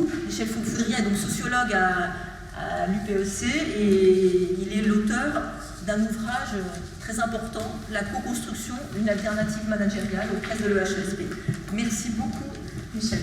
beaucoup. Michel Fourfoudry est donc sociologue à l'UPEC et il est l'auteur d'un ouvrage très important, La co-construction, une alternative managériale aux presses de l'EHESP. Merci beaucoup, Michel.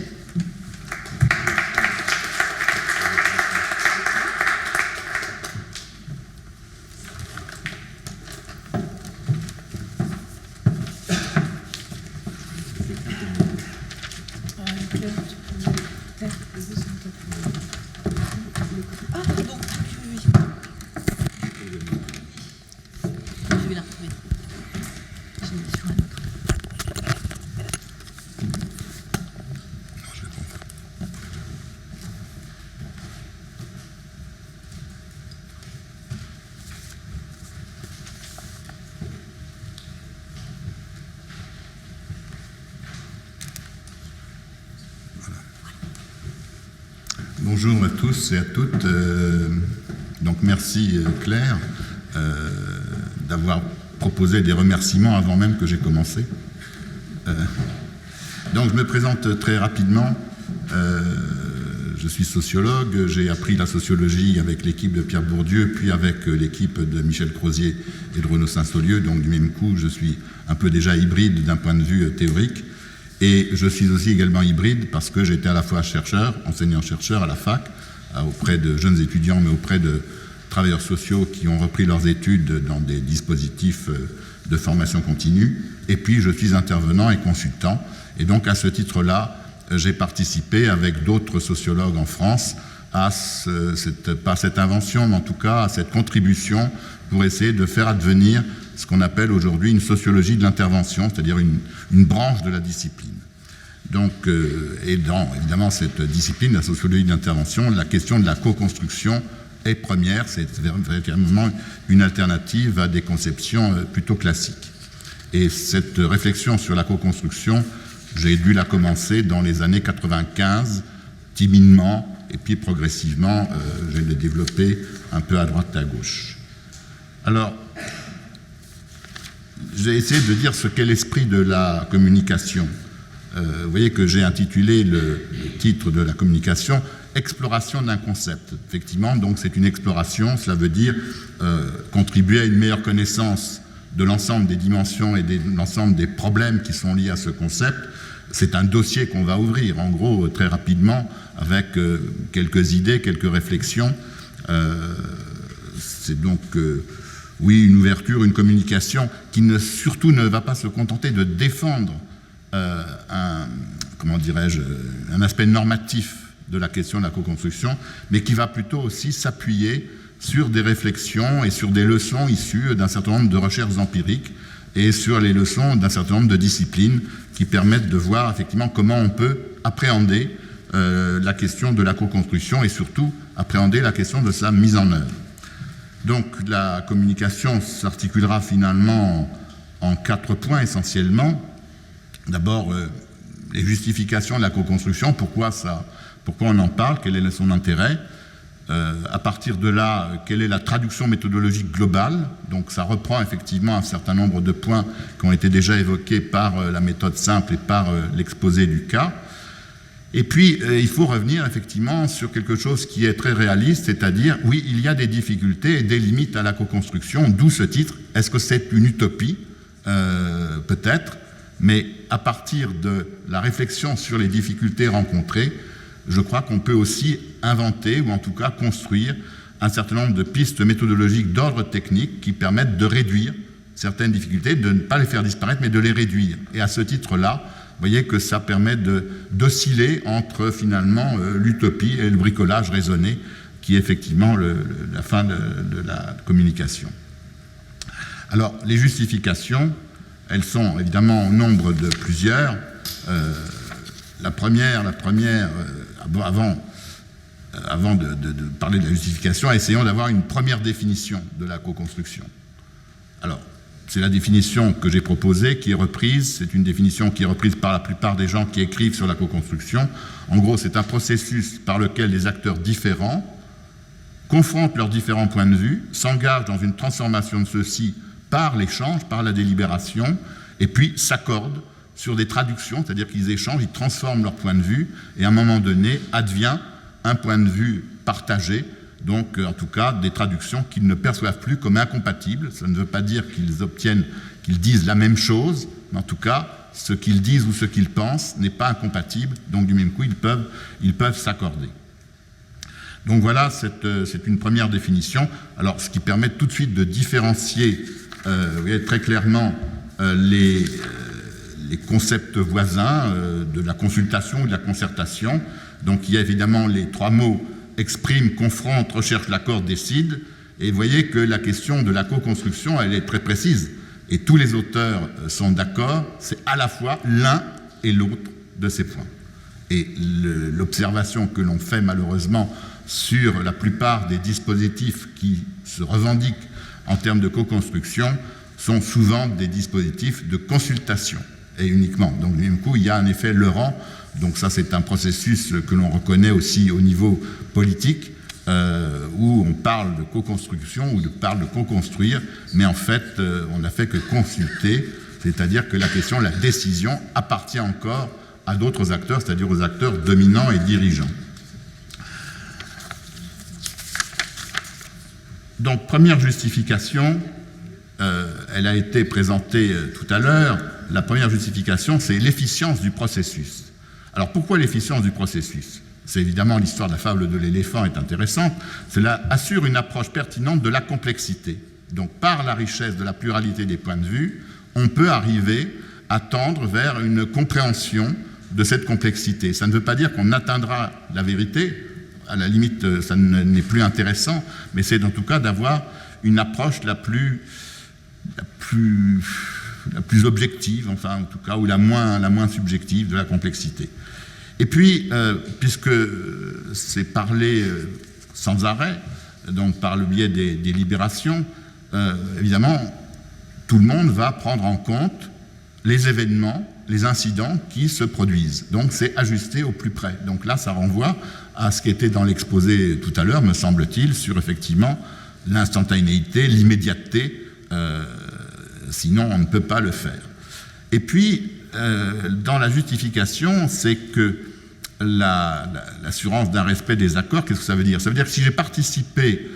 Bonjour à tous et à toutes. Donc merci Claire d'avoir proposé des remerciements avant même que j'ai commencé. Donc je me présente très rapidement. Je suis sociologue, j'ai appris la sociologie avec l'équipe de Pierre Bourdieu, puis avec l'équipe de Michel Crozier et de Renaud Saint-Saulieu. Donc du même coup, je suis un peu déjà hybride d'un point de vue théorique. Et je suis aussi également hybride parce que j'étais à la fois chercheur, enseignant-chercheur à la fac, auprès de jeunes étudiants, mais auprès de travailleurs sociaux qui ont repris leurs études dans des dispositifs de formation continue. Et puis, je suis intervenant et consultant. Et donc, à ce titre-là, j'ai participé avec d'autres sociologues en France à pas cette invention, mais en tout cas à cette contribution pour essayer de faire advenir ce qu'on appelle aujourd'hui une sociologie de l'intervention, c'est-à-dire une branche de la discipline. Donc, et dans, évidemment, cette discipline, la sociologie de l'intervention, la question de la co-construction est première, c'est véritablement une alternative à des conceptions plutôt classiques. Et cette réflexion sur la co-construction, j'ai dû la commencer dans les années 95, timidement, et puis progressivement, je l'ai développé un peu à droite et à gauche. Alors, j'ai essayé de dire ce qu'est l'esprit de la communication. Vous voyez que j'ai intitulé le titre de la communication « Exploration d'un concept ». Effectivement, donc c'est une exploration, cela veut dire contribuer à une meilleure connaissance de l'ensemble des dimensions et de l'ensemble des problèmes qui sont liés à ce concept. C'est un dossier qu'on va ouvrir, en gros, très rapidement, avec quelques idées, quelques réflexions. C'est donc... oui, une ouverture, une communication qui surtout ne va pas se contenter de défendre un aspect normatif de la question de la co-construction, mais qui va plutôt aussi s'appuyer sur des réflexions et sur des leçons issues d'un certain nombre de recherches empiriques et sur les leçons d'un certain nombre de disciplines qui permettent de voir effectivement comment on peut appréhender la question de la co-construction et surtout appréhender la question de sa mise en œuvre. Donc la communication s'articulera finalement en 4 points essentiellement. D'abord, les justifications de la co-construction, pourquoi on en parle, quel est son intérêt. À partir de là, quelle est la traduction méthodologique globale. Donc ça reprend effectivement un certain nombre de points qui ont été déjà évoqués par la méthode simple et par l'exposé du cas. Et puis, il faut revenir effectivement sur quelque chose qui est très réaliste, c'est-à-dire, oui, il y a des difficultés et des limites à la co-construction, d'où ce titre. Est-ce que c'est une utopie ? Peut-être, mais à partir de la réflexion sur les difficultés rencontrées, je crois qu'on peut aussi inventer, ou en tout cas construire, un certain nombre de pistes méthodologiques d'ordre technique qui permettent de réduire certaines difficultés, de ne pas les faire disparaître, mais de les réduire. Et à ce titre-là, vous voyez que ça permet d'osciller entre finalement l'utopie et le bricolage raisonné, qui est effectivement la fin de la communication. Alors, les justifications, elles sont évidemment au nombre de plusieurs. La première, avant de parler de la justification, essayons d'avoir une première définition de la co-construction. Alors, c'est la définition que j'ai proposée, qui est reprise. C'est une définition qui est reprise par la plupart des gens qui écrivent sur la co-construction. En gros, c'est un processus par lequel les acteurs différents confrontent leurs différents points de vue, s'engagent dans une transformation de ceux-ci par l'échange, par la délibération, et puis s'accordent sur des traductions, c'est-à-dire qu'ils échangent, ils transforment leur point de vue, et à un moment donné, advient un point de vue partagé, donc en tout cas des traductions qu'ils ne perçoivent plus comme incompatibles. Ça ne veut pas dire qu'ils disent la même chose, mais en tout cas, ce qu'ils disent ou ce qu'ils pensent n'est pas incompatible, donc du même coup, ils peuvent s'accorder. Donc voilà, c'est une première définition. Alors, ce qui permet tout de suite de différencier vous voyez, très clairement les concepts voisins de la consultation ou de la concertation. Donc il y a évidemment les trois mots exprime, confronte, recherche l'accord, décide. Et vous voyez que la question de la co-construction, elle est très précise. Et tous les auteurs sont d'accord, c'est à la fois l'un et l'autre de ces points. Et l'observation que l'on fait malheureusement sur la plupart des dispositifs qui se revendiquent en termes de co-construction sont souvent des dispositifs de consultation, et uniquement. Donc, du même coup, il y a un effet Laurent. Donc ça, c'est un processus que l'on reconnaît aussi au niveau politique, où on parle de co-construction ou parle de co-construire, mais en fait, on n'a fait que consulter, c'est-à-dire que la question, la décision, appartient encore à d'autres acteurs, c'est-à-dire aux acteurs dominants et dirigeants. Donc, première justification, elle a été présentée tout à l'heure. La première justification, c'est l'efficience du processus. Alors, pourquoi l'efficience du processus? C'est évidemment l'histoire de la fable de l'éléphant est intéressante. Cela assure une approche pertinente de la complexité. Donc, par la richesse de la pluralité des points de vue, on peut arriver à tendre vers une compréhension de cette complexité. Ça ne veut pas dire qu'on atteindra la vérité. À la limite, ça n'est plus intéressant, mais c'est en tout cas d'avoir une approche la plus objective, enfin en tout cas, ou la moins subjective de la complexité. Et puis, puisque c'est parlé sans arrêt, donc par le biais des libérations, évidemment, tout le monde va prendre en compte les événements, les incidents qui se produisent. Donc c'est ajusté au plus près. Donc là, ça renvoie à ce qui était dans l'exposé tout à l'heure, me semble-t-il, sur effectivement l'instantanéité, l'immédiateté, sinon on ne peut pas le faire. Et puis, dans la justification, c'est que l'assurance d'un respect des accords, qu'est-ce que ça veut dire? Ça veut dire que si j'ai participé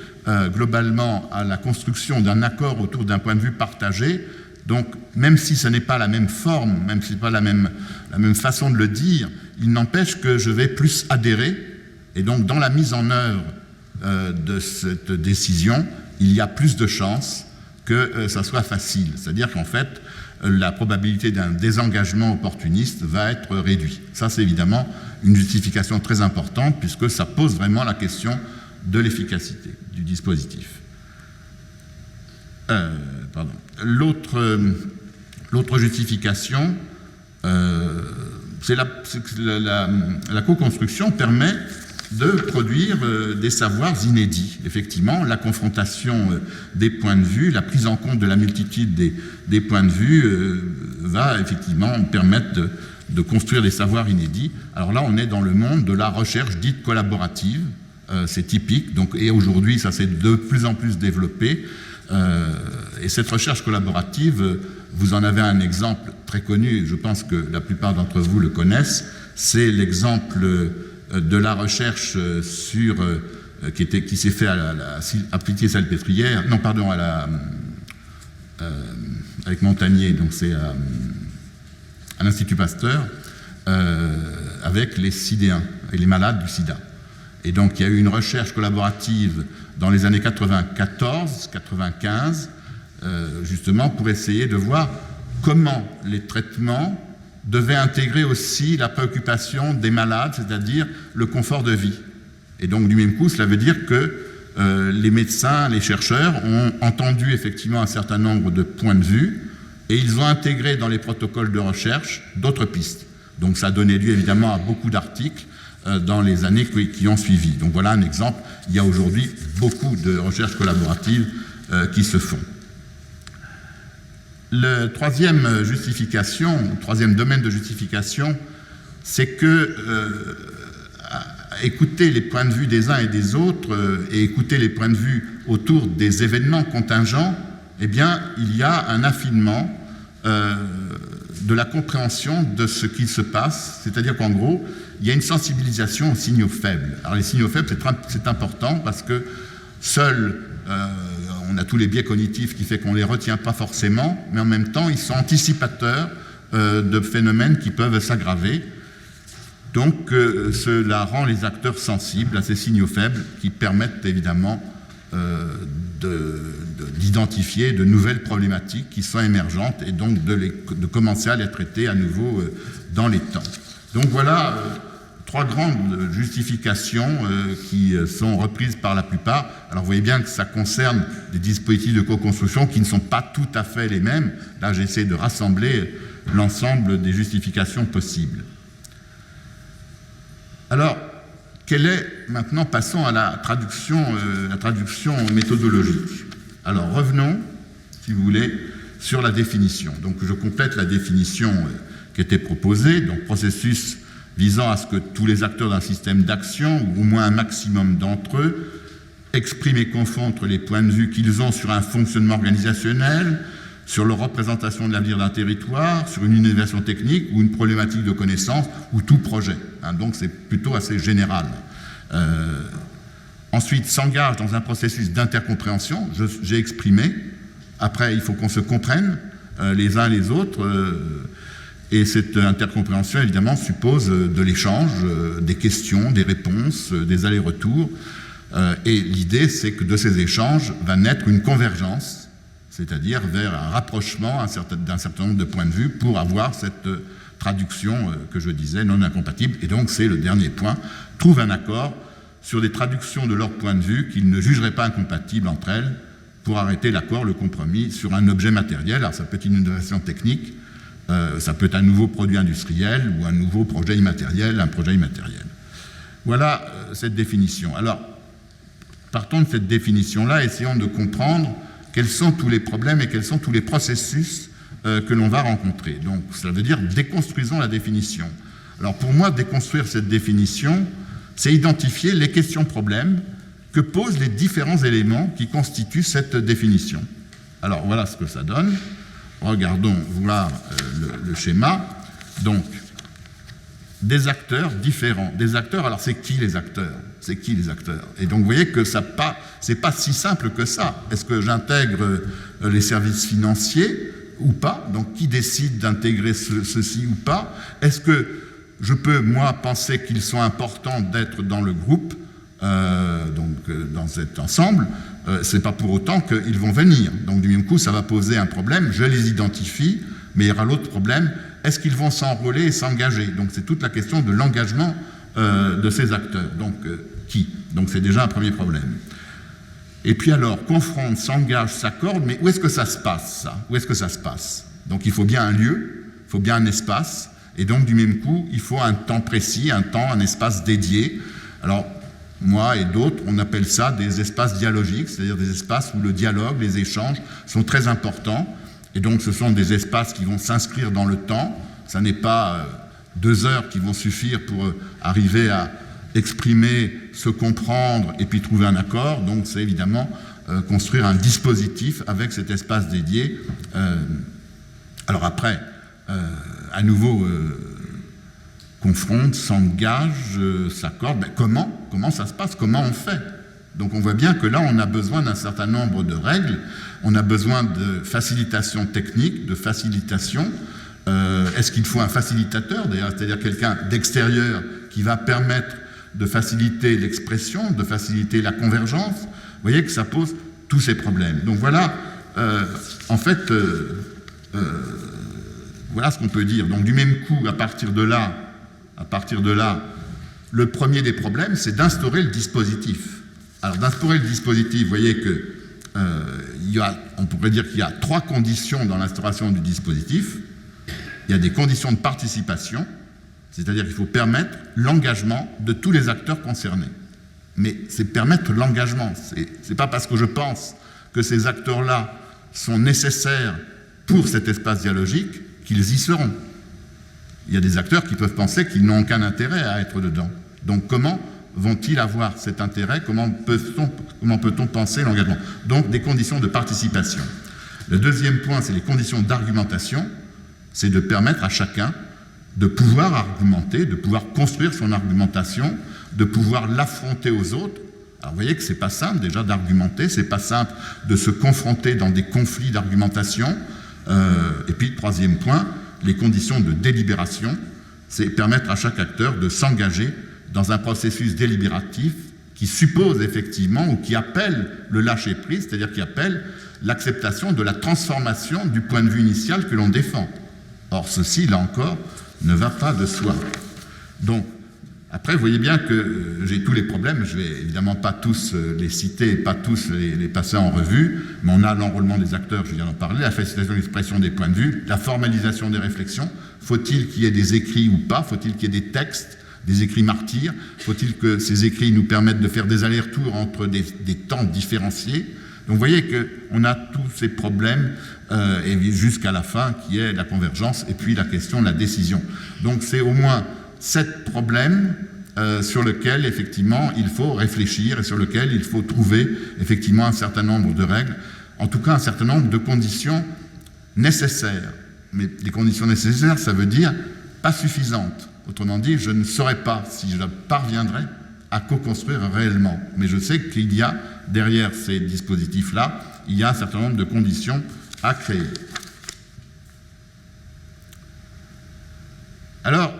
globalement à la construction d'un accord autour d'un point de vue partagé, donc même si ce n'est pas la même forme, même si ce n'est pas la même façon de le dire, il n'empêche que je vais plus adhérer, et donc dans la mise en œuvre de cette décision, il y a plus de chances que ça soit facile. C'est-à-dire qu'en fait, la probabilité d'un désengagement opportuniste va être réduite. Ça, c'est évidemment une justification très importante, puisque ça pose vraiment la question de l'efficacité du dispositif. L'autre justification, c'est la co-construction permet de produire des savoirs inédits. Effectivement, la confrontation des points de vue, la prise en compte de la multitude des points de vue va effectivement permettre de construire des savoirs inédits. Alors là, on est dans le monde de la recherche dite collaborative, c'est typique, donc, et aujourd'hui, ça s'est de plus en plus développé. Et cette recherche collaborative, vous en avez un exemple très connu, je pense que la plupart d'entre vous le connaissent, c'est l'exemple de la recherche qui s'est fait à Pitié-Salpêtrière, non pardon, avec Montagnier, donc c'est à l'Institut Pasteur, avec les sidéens et les malades du sida. Et donc il y a eu une recherche collaborative dans les années 94-95, justement pour essayer de voir comment les traitements devaient intégrer aussi la préoccupation des malades, c'est-à-dire le confort de vie. Et donc du même coup, cela veut dire que les médecins, les chercheurs ont entendu effectivement un certain nombre de points de vue et ils ont intégré dans les protocoles de recherche d'autres pistes. Donc ça a donné lieu évidemment à beaucoup d'articles dans les années qui ont suivi. Donc voilà un exemple. Il y a aujourd'hui beaucoup de recherches collaboratives qui se font. Le troisième domaine de justification, c'est que écouter les points de vue des uns et des autres et écouter les points de vue autour des événements contingents, eh bien, il y a un affinement de la compréhension de ce qu'il se passe, c'est-à-dire qu'en gros, il y a une sensibilisation aux signaux faibles. Alors les signaux faibles, c'est important parce que seuls, on a tous les biais cognitifs qui fait qu'on ne les retient pas forcément, mais en même temps, ils sont anticipateurs de phénomènes qui peuvent s'aggraver. Donc cela rend les acteurs sensibles à ces signaux faibles qui permettent évidemment d'identifier de nouvelles problématiques qui sont émergentes et donc de commencer à les traiter à nouveau dans les temps. Donc voilà trois grandes justifications qui sont reprises par la plupart. Alors vous voyez bien que ça concerne des dispositifs de co-construction qui ne sont pas tout à fait les mêmes. Là j'essaie de rassembler l'ensemble des justifications possibles. Alors, maintenant, passons à la traduction méthodologique. Alors, revenons, si vous voulez, sur la définition. Donc, je complète la définition qui était proposée, donc processus visant à ce que tous les acteurs d'un système d'action, ou au moins un maximum d'entre eux, expriment et confrontent les points de vue qu'ils ont sur un fonctionnement organisationnel, sur leur représentation de l'avenir d'un territoire, sur une innovation technique ou une problématique de connaissance ou tout projet. Donc c'est plutôt assez général. Ensuite, s'engage dans un processus d'intercompréhension, j'ai exprimé. Après, il faut qu'on se comprenne les uns les autres. Et cette intercompréhension, évidemment, suppose de l'échange, des questions, des réponses, des allers-retours. Et l'idée, c'est que de ces échanges va naître une convergence, c'est-à-dire vers un rapprochement d'un certain nombre de points de vue pour avoir cette traduction que je disais non incompatible. Et donc c'est le dernier point, trouve un accord sur des traductions de leur point de vue qu'ils ne jugeraient pas incompatibles entre elles pour arrêter l'accord, le compromis sur un objet matériel. Alors ça peut être une innovation technique, ça peut être un nouveau produit industriel ou un nouveau projet immatériel, un projet immatériel. Voilà cette définition. Alors partons de cette définition-là, essayons de comprendre quels sont tous les problèmes et quels sont tous les processus que l'on va rencontrer. Donc, ça veut dire déconstruisons la définition. Alors, pour moi, déconstruire cette définition, c'est identifier les questions-problèmes que posent les différents éléments qui constituent cette définition. Alors, voilà ce que ça donne. Regardons voir le schéma. Donc, des acteurs différents. Des acteurs, alors c'est qui les acteurs ? C'est qui les acteurs ? Et donc vous voyez que c'est pas si simple que ça. Est-ce que j'intègre les services financiers ou pas ? Donc qui décide d'intégrer ceci ou pas ? Est-ce que je peux, moi, penser qu'ils sont importants d'être dans le groupe, dans cet ensemble ? C'est pas pour autant qu'ils vont venir. Donc du même coup, ça va poser un problème. Je les identifie, mais il y aura l'autre problème. Est-ce qu'ils vont s'enrôler et s'engager ? Donc c'est toute la question de l'engagement de ces acteurs. Donc qui ? Donc c'est déjà un premier problème. Et puis alors, confronte, s'engage, s'accorde, mais où est-ce que ça se passe, ça ? Où est-ce que ça se passe ? Donc il faut bien un lieu, il faut bien un espace, et donc du même coup, il faut un temps précis, un espace dédié. Alors, moi et d'autres, on appelle ça des espaces dialogiques, c'est-à-dire des espaces où le dialogue, les échanges sont très importants. Et donc, ce sont des espaces qui vont s'inscrire dans le temps. Ça n'est pas 2 heures qui vont suffire pour arriver à exprimer, se comprendre et puis trouver un accord. Donc, c'est évidemment construire un dispositif avec cet espace dédié. Alors après, à nouveau, confronte, s'engage, s'accorde. Ben, comment ça se passe ? Comment on fait ? Donc on voit bien que là, on a besoin d'un certain nombre de règles, on a besoin de facilitation technique, de facilitation. Est-ce qu'il faut un facilitateur, d'ailleurs, c'est-à-dire quelqu'un d'extérieur qui va permettre de faciliter l'expression, de faciliter la convergence ? Vous voyez que ça pose tous ces problèmes. Donc voilà, en fait, voilà ce qu'on peut dire. Donc du même coup, à partir de là, le premier des problèmes, c'est d'instaurer le dispositif. Alors, d'instaurer le dispositif, vous voyez que on pourrait dire qu'il y a 3 conditions dans l'instauration du dispositif. Il y a des conditions de participation, c'est-à-dire qu'il faut permettre l'engagement de tous les acteurs concernés. Mais c'est permettre l'engagement. C'est pas parce que je pense que ces acteurs-là sont nécessaires pour cet espace dialogique qu'ils y seront. Il y a des acteurs qui peuvent penser qu'ils n'ont aucun intérêt à être dedans. Donc, comment vont-ils avoir cet intérêt ? Comment peut-on penser l'engagement ? Donc, des conditions de participation. Le deuxième point, c'est les conditions d'argumentation, c'est de permettre à chacun de pouvoir argumenter, de pouvoir construire son argumentation, de pouvoir l'affronter aux autres. Alors vous voyez que c'est pas simple déjà d'argumenter, c'est pas simple de se confronter dans des conflits d'argumentation. Et puis, troisième point, les conditions de délibération, c'est permettre à chaque acteur de s'engager dans un processus délibératif qui suppose effectivement ou qui appelle le lâcher-prise, c'est-à-dire qui appelle l'acceptation de la transformation du point de vue initial que l'on défend. Or, ceci, là encore, ne va pas de soi. Donc, après, vous voyez bien que j'ai tous les problèmes, je ne vais évidemment pas tous les citer, pas tous les passer en revue, mais on a l'enrôlement des acteurs, je viens d'en parler, la facilitation de l'expression des points de vue, la formalisation des réflexions, faut-il qu'il y ait des écrits ou pas, faut-il qu'il y ait des textes, des écrits martyrs, faut-il que ces écrits nous permettent de faire des allers-retours entre des temps différenciés. Donc vous voyez qu'on a tous ces problèmes et jusqu'à la fin qui est la convergence et puis la question de la décision. Donc c'est au moins 7 problèmes sur lesquels effectivement il faut réfléchir et sur lesquels il faut trouver effectivement un certain nombre de règles, en tout cas un certain nombre de conditions nécessaires. Mais les conditions nécessaires, ça veut dire pas suffisantes. Autrement dit, je ne saurais pas si je parviendrai à co-construire réellement. Mais je sais qu'il y a, derrière ces dispositifs-là, il y a un certain nombre de conditions à créer. Alors,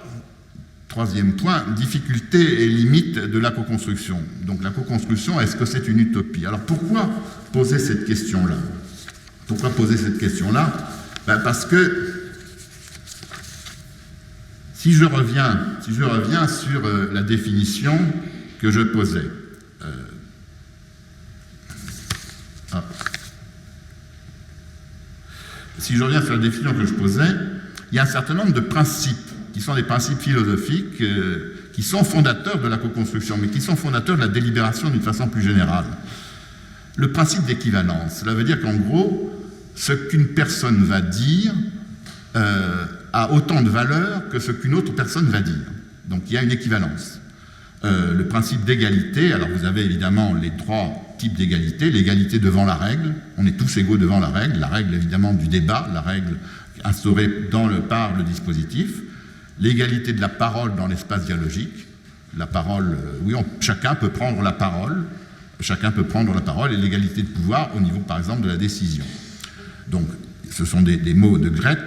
troisième point, difficulté et limite de la co-construction. Donc la co-construction, est-ce que c'est une utopie? Alors pourquoi poser cette question-là? Pourquoi poser cette question-là? Parce que si je reviens sur la définition que je posais, si je reviens sur la définition que je posais, il y a un certain nombre de principes qui sont des principes philosophiques qui sont fondateurs de la co-construction, mais qui sont fondateurs de la délibération d'une façon plus générale. Le principe d'équivalence, cela veut dire qu'en gros, ce qu'une personne va dire a autant de valeur que ce qu'une autre personne va dire. Donc il y a une équivalence. Le principe d'égalité, alors vous avez évidemment les 3 types d'égalité, l'égalité devant la règle, on est tous égaux devant la règle évidemment du débat, la règle instaurée par le dispositif, l'égalité de la parole dans l'espace dialogique, la parole, oui, chacun peut prendre la parole, et l'égalité de pouvoir au niveau par exemple de la décision. Donc ce sont des mots de grec,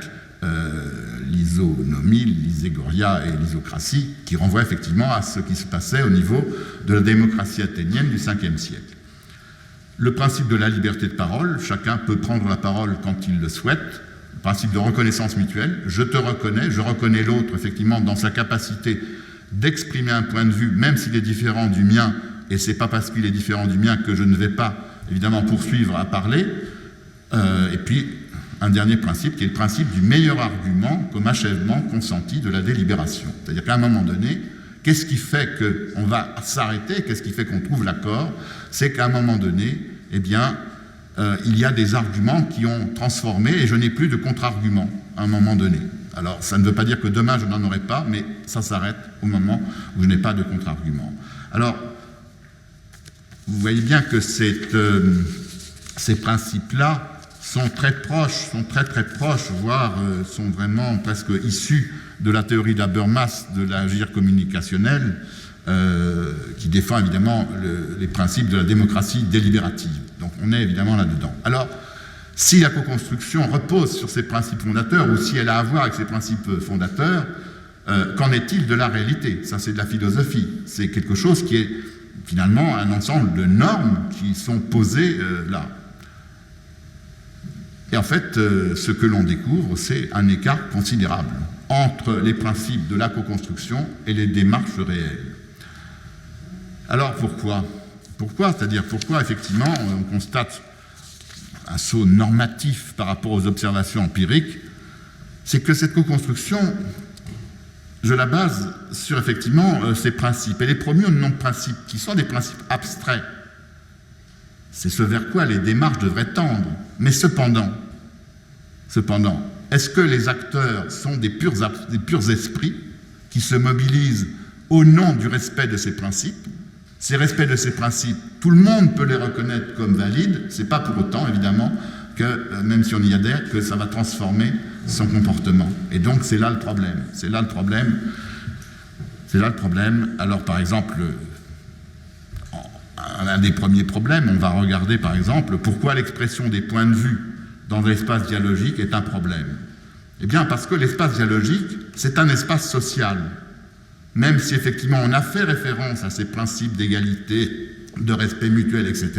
l'isonomie, l'iségoria et l'isocratie, qui renvoient effectivement à ce qui se passait au niveau de la démocratie athénienne du 5e siècle. Le principe de la liberté de parole, chacun peut prendre la parole quand il le souhaite. Le principe de reconnaissance mutuelle, je te reconnais, je reconnais l'autre effectivement dans sa capacité d'exprimer un point de vue, même s'il est différent du mien, et c'est pas parce qu'il est différent du mien que je ne vais pas évidemment poursuivre à parler. Et puis un dernier principe qui est le principe du meilleur argument comme achèvement consenti de la délibération. C'est-à-dire qu'à un moment donné, qu'est-ce qui fait qu'on va s'arrêter, qu'est-ce qui fait qu'on trouve l'accord? C'est qu'à un moment donné, eh bien, il y a des arguments qui ont transformé et je n'ai plus de contre-arguments à un moment donné. Alors, ça ne veut pas dire que demain je n'en aurai pas, mais ça s'arrête au moment où je n'ai pas de contre-argument. Alors, vous voyez bien que ces principes-là sont très proches, voire sont vraiment presque issus de la théorie d'Habermas de l'agir communicationnel, qui défend évidemment les principes de la démocratie délibérative. Donc on est évidemment là-dedans. Alors, si la co-construction repose sur ces principes fondateurs, ou si elle a à voir avec ces principes fondateurs, qu'en est-il de la réalité? Ça, c'est de la philosophie. C'est quelque chose qui est finalement un ensemble de normes qui sont posées là. Et en fait, ce que l'on découvre, c'est un écart considérable entre les principes de la co-construction et les démarches réelles. Alors pourquoi? C'est-à-dire pourquoi effectivement on constate un saut normatif par rapport aux observations empiriques? C'est que cette co-construction, je la base sur effectivement ces principes. Et les premiers au nom de principes, qui sont des principes abstraits, c'est ce vers quoi les démarches devraient tendre. Mais cependant, est-ce que les acteurs sont des purs esprits qui se mobilisent au nom du respect de ces principes? Ces respects de ces principes, tout le monde peut les reconnaître comme valides, c'est pas pour autant, évidemment, que, même si on y adhère, que ça va transformer son comportement. Et donc c'est là le problème. C'est là le problème. Alors par exemple, un des premiers problèmes, on va regarder par exemple pourquoi l'expression des points de vue dans l'espace dialogique est un problème. Eh bien parce que l'espace dialogique, c'est un espace social. Même si effectivement on a fait référence à ces principes d'égalité, de respect mutuel, etc.,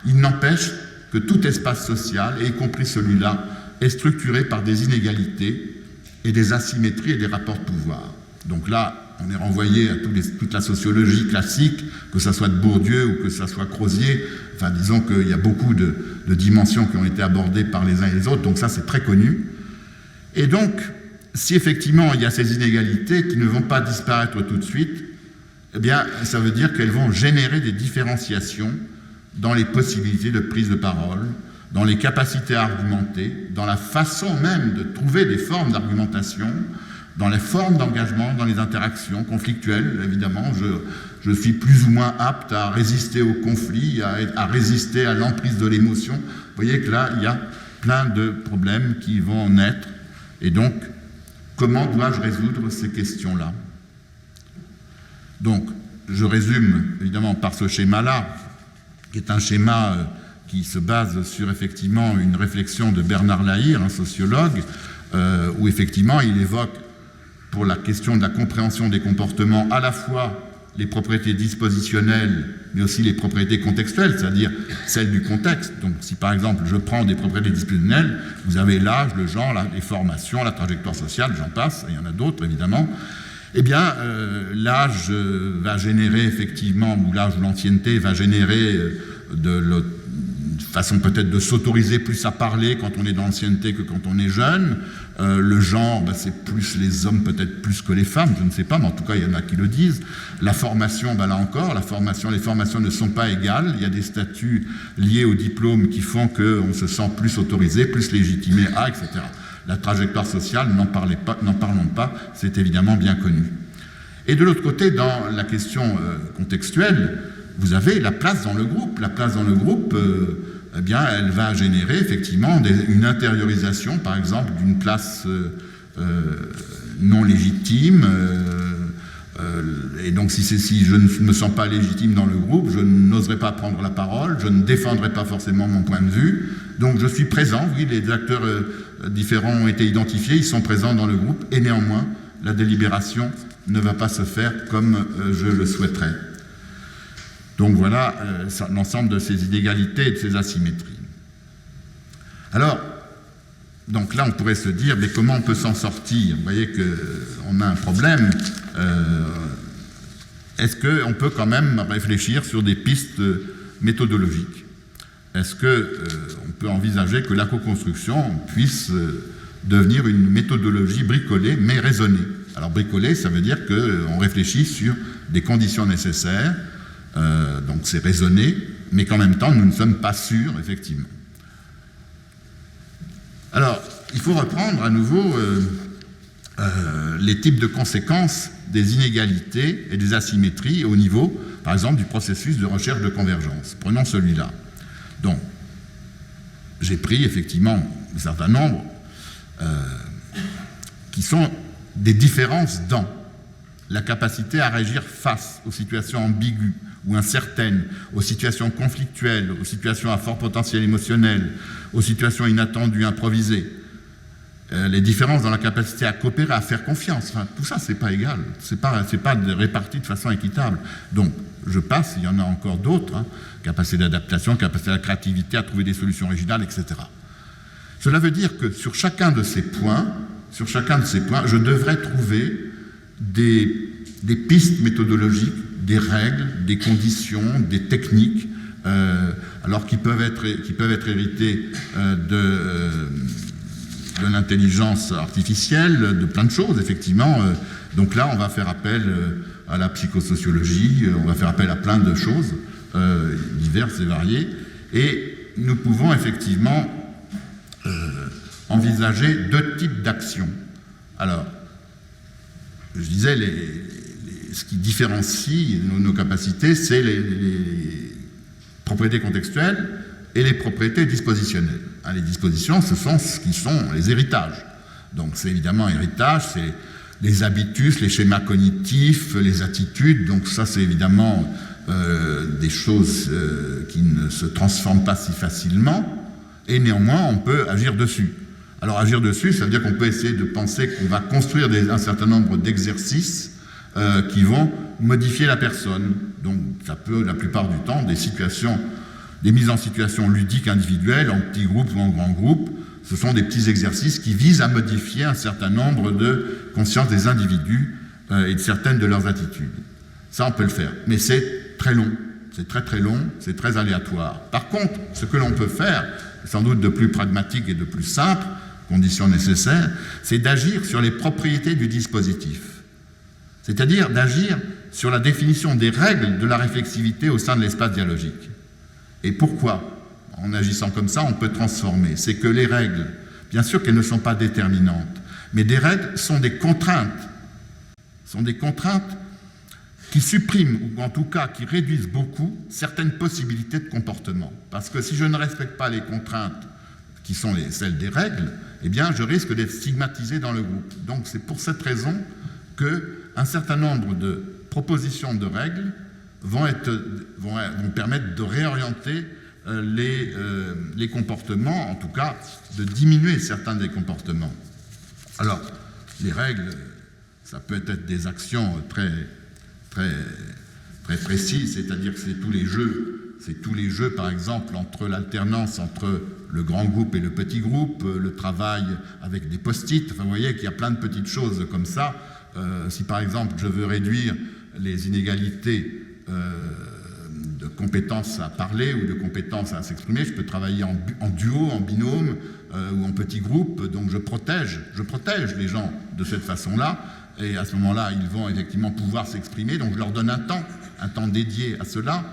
il n'empêche que tout espace social, et y compris celui-là, est structuré par des inégalités et des asymétries et des rapports de pouvoir. Donc là, on est renvoyé à toute la sociologie classique, que ça soit de Bourdieu ou que ça soit Crozier. Enfin, disons qu'il y a beaucoup de dimensions qui ont été abordées par les uns et les autres, donc ça c'est très connu. Et donc, si effectivement il y a ces inégalités qui ne vont pas disparaître tout de suite, eh bien, ça veut dire qu'elles vont générer des différenciations dans les possibilités de prise de parole, dans les capacités à argumenter, dans la façon même de trouver des formes d'argumentation, dans les formes d'engagement, dans les interactions conflictuelles, évidemment. Je suis plus ou moins apte à résister au conflit, à résister à l'emprise de l'émotion. Vous voyez que là, il y a plein de problèmes qui vont naître. Et donc, comment dois-je résoudre ces questions-là? Donc, je résume évidemment par ce schéma-là, qui est un schéma qui se base sur effectivement une réflexion de Bernard Lahire, un sociologue, où effectivement il évoque pour la question de la compréhension des comportements à la fois les propriétés dispositionnelles, mais aussi les propriétés contextuelles, c'est-à-dire celles du contexte. Donc si par exemple je prends des propriétés dispositionnelles, vous avez l'âge, le genre, les formations, la trajectoire sociale, j'en passe, et il y en a d'autres évidemment. Eh bien, l'âge va générer effectivement, ou l'âge ou l'ancienneté va générer de façon peut-être de s'autoriser plus à parler quand on est dans l'ancienneté que quand on est jeune. Le genre, c'est plus les hommes peut-être plus que les femmes, je ne sais pas, mais en tout cas il y en a qui le disent. La formation, là encore, les formations ne sont pas égales. Il y a des statuts liés au diplôme qui font qu'on se sent plus autorisé, plus légitimé à, etc. La trajectoire sociale, n'en parlons pas, c'est évidemment bien connu. Et de l'autre côté, dans la question contextuelle, vous avez la place dans le groupe. La place dans le groupe, eh bien, elle va générer effectivement une intériorisation, par exemple, d'une place non légitime. Et donc, si je ne me sens pas légitime dans le groupe, je n'oserai pas prendre la parole, je ne défendrai pas forcément mon point de vue. Donc, je suis présent, oui, les acteurs différents ont été identifiés, ils sont présents dans le groupe, et néanmoins, la délibération ne va pas se faire comme je le souhaiterais. Donc voilà l'ensemble de ces inégalités et de ces asymétries. Alors, donc là, on pourrait se dire, mais comment on peut s'en sortir? Vous voyez qu'on a un problème. Est-ce qu'on peut quand même réfléchir sur des pistes méthodologiques? Est-ce qu'on peut envisager que la co-construction puisse devenir une méthodologie bricolée, mais raisonnée? Alors bricolée, ça veut dire qu'on réfléchit sur des conditions nécessaires, donc c'est raisonné, mais qu'en même temps, nous ne sommes pas sûrs, effectivement. Alors, il faut reprendre à nouveau les types de conséquences des inégalités et des asymétries au niveau, par exemple, du processus de recherche de convergence. Prenons celui-là. Donc, j'ai pris effectivement un certain nombre qui sont des différences dans la capacité à réagir face aux situations ambiguës ou incertaines, aux situations conflictuelles, aux situations à fort potentiel émotionnel, aux situations inattendues, improvisées. Les différences dans la capacité à coopérer, à faire confiance, enfin, tout ça, c'est pas égal, c'est pas réparti de façon équitable. Donc, je passe, il y en a encore d'autres, hein, capacité d'adaptation, capacité de créativité, à trouver des solutions originales, etc. Cela veut dire que sur chacun de ces points, je devrais trouver des pistes méthodologiques, des règles, des conditions, des techniques, alors qui peuvent être héritées de l'intelligence artificielle, de plein de choses, effectivement. Donc là, on va faire appel à la psychosociologie, on va faire appel à plein de choses diverses et variées, et nous pouvons effectivement envisager deux types d'actions. Alors, je disais, ce qui différencie nos capacités, c'est les propriétés contextuelles et les propriétés dispositionnelles. Les dispositions, ce sont ce qui sont les héritages. Donc c'est évidemment héritage, c'est les habitus, les schémas cognitifs, les attitudes, donc ça c'est évidemment des choses qui ne se transforment pas si facilement, et néanmoins on peut agir dessus. Alors agir dessus, ça veut dire qu'on peut essayer de penser qu'on va construire un certain nombre d'exercices qui vont modifier la personne. Donc ça peut, la plupart du temps, des mises en situation ludiques individuelles, en petits groupes ou en grands groupes, ce sont des petits exercices qui visent à modifier un certain nombre de consciences des individus et de certaines de leurs attitudes. Ça, on peut le faire, mais c'est très long, c'est très très long, c'est très aléatoire. Par contre, ce que l'on peut faire, sans doute de plus pragmatique et de plus simple, condition nécessaire, c'est d'agir sur les propriétés du dispositif. C'est-à-dire d'agir sur la définition des règles de la réflexivité au sein de l'espace dialogique. Et pourquoi ? En agissant comme ça, on peut transformer. C'est que les règles, bien sûr qu'elles ne sont pas déterminantes, mais des règles sont des contraintes. Sont des contraintes qui suppriment, ou en tout cas qui réduisent beaucoup, certaines possibilités de comportement. Parce que si je ne respecte pas les contraintes qui sont celles des règles, eh bien je risque d'être stigmatisé dans le groupe. Donc c'est pour cette raison qu'un certain nombre de propositions de règles vont permettre de réorienter les comportements, en tout cas de diminuer certains des comportements. Alors, les règles, ça peut être des actions très, très, très précises, c'est-à-dire que c'est tous les jeux, par exemple, entre l'alternance entre le grand groupe et le petit groupe, le travail avec des post-it, enfin, vous voyez qu'il y a plein de petites choses comme ça. Si par exemple je veux réduire les inégalités de compétences à parler ou de compétences à s'exprimer, je peux travailler en duo, en binôme ou en petit groupe, donc je protège les gens de cette façon-là, et à ce moment-là, ils vont effectivement pouvoir s'exprimer, donc je leur donne un temps dédié à cela,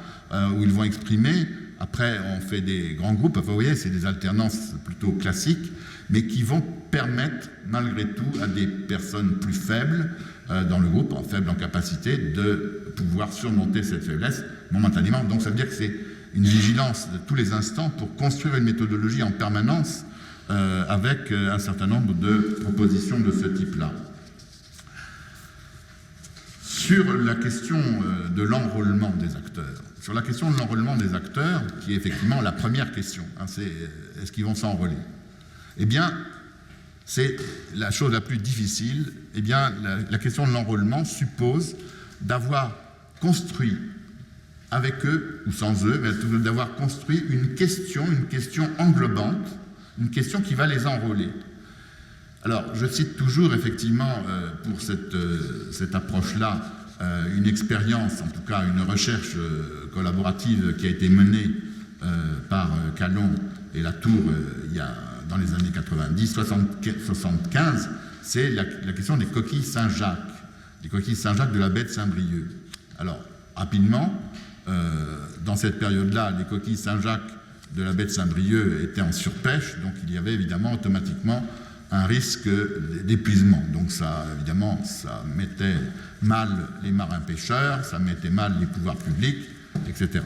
où ils vont exprimer. Après, on fait des grands groupes, enfin, vous voyez, c'est des alternances plutôt classiques, mais qui vont permettre, malgré tout, à des personnes plus faibles dans le groupe, faibles en capacité, de pouvoir surmonter cette faiblesse momentanément. Donc ça veut dire que c'est une vigilance de tous les instants pour construire une méthodologie en permanence avec un certain nombre de propositions de ce type-là. Sur la question de l'enrôlement des acteurs, qui est effectivement la première question, c'est est-ce qu'ils vont s'enrôler ? Eh bien, c'est la chose la plus difficile. Eh bien, la question de l'enrôlement suppose d'avoir construit avec eux, ou sans eux, mais d'avoir construit une question englobante, une question qui va les enrôler. Alors, je cite toujours, effectivement, pour cette approche-là, une expérience, en tout cas une recherche collaborative qui a été menée par Calon et Latour dans les années 70-75, c'est la question des coquilles Saint-Jacques, de la baie de Saint-Brieuc. Alors, rapidement, dans cette période-là, les coquilles Saint-Jacques de la baie de Saint-Brieuc étaient en surpêche, donc il y avait évidemment automatiquement un risque d'épuisement. Donc ça, évidemment, ça mettait mal les marins-pêcheurs, ça mettait mal les pouvoirs publics, etc.